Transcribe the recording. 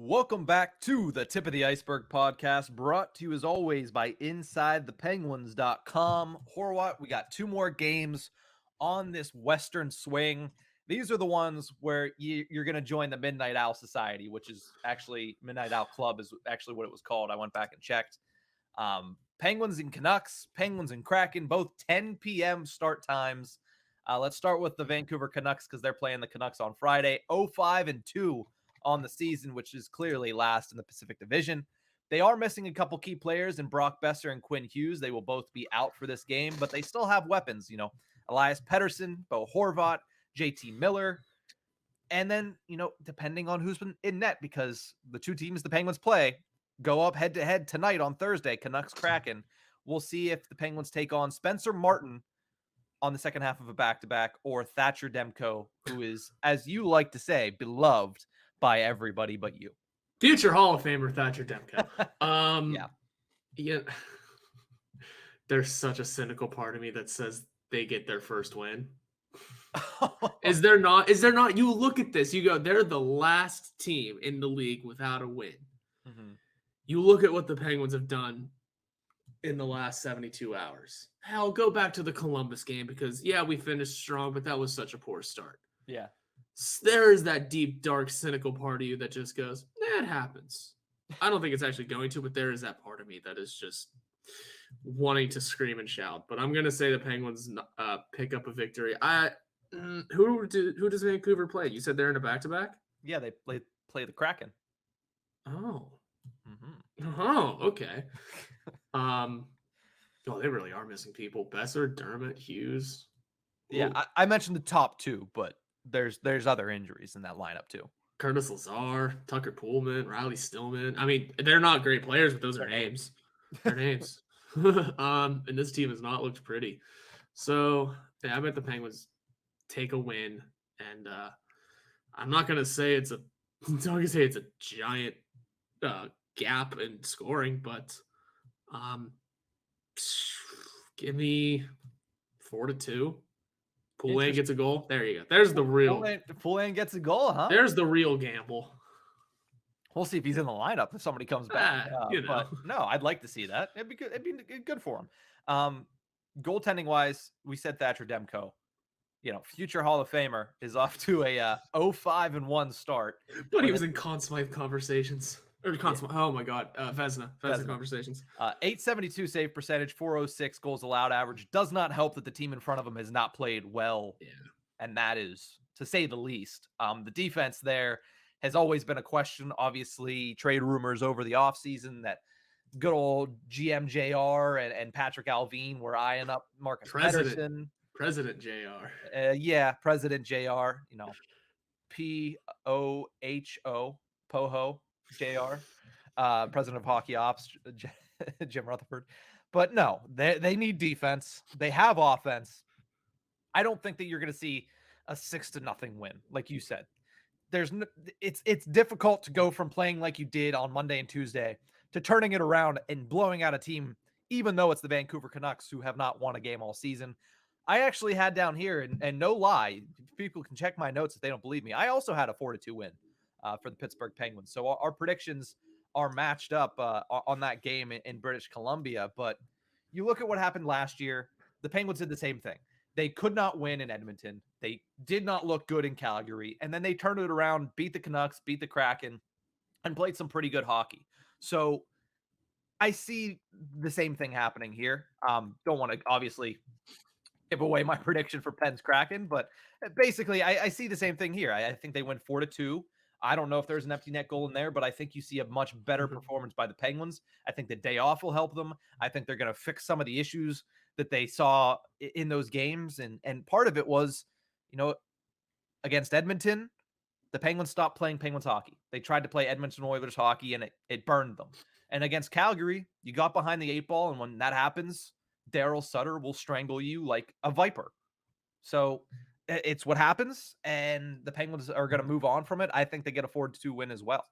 Welcome back to the Tip of the Ice-Burgh podcast, brought to you as always by InsideThePenguins.com. Horwat, we got two more games on this Western swing. These are the ones where you're going to join the Midnight Owl Society, which is actually Midnight Owl Club is actually what it was called. I went back and checked. Penguins and Canucks, Penguins and Kraken, both 10 p.m. start times. Let's start with the Vancouver Canucks because they're playing the Canucks on Friday. 0-5-2 on the season, which is clearly last in the Pacific Division. They are missing a couple key players in Brock Besser and Quinn Hughes. They will both be out for this game, but they still have weapons. Elias Pettersson, Bo Horvat, JT Miller. And then, depending on who's been in net, because the two teams the Penguins play go up head-to-head tonight on Thursday, Canucks-Kraken. We'll see if the Penguins take on Spencer Martin on the second half of a back-to-back or Thatcher Demko, who is, as you like to say, beloved by everybody but you. Future Hall of Famer Thatcher Demko. Yeah. There's such a cynical part of me that says they get their first win. Is there not? You look at this, you go, they're the last team in the league without a win. Mm-hmm. You look at what the Penguins have done in the last 72 hours. Hell, go back to the Columbus game because, we finished strong, but that was such a poor start. Yeah. There is that deep, dark, cynical part of you that just goes, it happens. I don't think it's actually going to, but there is that part of me that is just wanting to scream and shout. But I'm going to say the Penguins pick up a victory. Who does Vancouver play? You said they're in a back-to-back? Yeah, they play the Kraken. Oh. Mm-hmm. Oh, okay. They really are missing people. Besser, Dermott, Hughes. Ooh. Yeah, I mentioned the top two, but there's other injuries in that lineup too. Curtis Lazar, Tucker Pullman, Riley Stillman. I mean, they're not great players, but those are names. They're names. And this team has not looked pretty. So, I bet the Penguins take a win. And I'm not gonna say it's a giant gap in scoring, but give me 4-2. Poulin gets a goal. There you go. There's the real. Poulin gets a goal, huh? There's the real gamble. We'll see if he's in the lineup if somebody comes back. But no, I'd like to see that. It'd be good. It'd be good for him. Goaltending wise, we said Thatcher Demko. Future Hall of Famer is off to a 0-5-1 start. But he was in Conn Smythe conversations. Or oh my God, Vezina conversations. 872 save percentage, 406 goals allowed average. Does not help that the team in front of him has not played well. Yeah. And that is, to say the least. The defense there has always been a question. Obviously, trade rumors over the offseason that good old GM JR and Patrick Alvin were eyeing up Marcus Pettersson. President JR. President JR. POHO, POHO. JR, president of hockey ops, Jim Rutherford. But no, they need defense. They have offense. I don't think that you're going to see a 6-0 win, like you said. It's difficult to go from playing like you did on Monday and Tuesday to turning it around and blowing out a team, even though it's the Vancouver Canucks who have not won a game all season. I actually had down here, and no lie, people can check my notes if they don't believe me. I also had a 4-2 win. For the Pittsburgh Penguins. So our predictions are matched up on that game in British Columbia. But you look at what happened last year, the Penguins did the same thing. They could not win in Edmonton. They did not look good in Calgary. And then they turned it around, beat the Canucks, beat the Kraken, and played some pretty good hockey. So I see the same thing happening here. Don't want to obviously give away my prediction for Pens Kraken, but basically I see the same thing here. I think they win 4-2. I don't know if there's an empty net goal in there, but I think you see a much better performance by the Penguins. I think the day off will help them. I think they're going to fix some of the issues that they saw in those games. And part of it was, against Edmonton, the Penguins stopped playing Penguins hockey. They tried to play Edmonton Oilers hockey, and it burned them. And against Calgary, you got behind the 8 ball, and when that happens, Daryl Sutter will strangle you like a viper. So it's what happens, and the Penguins are going to move on from it. I think they get a 4-2 win as well.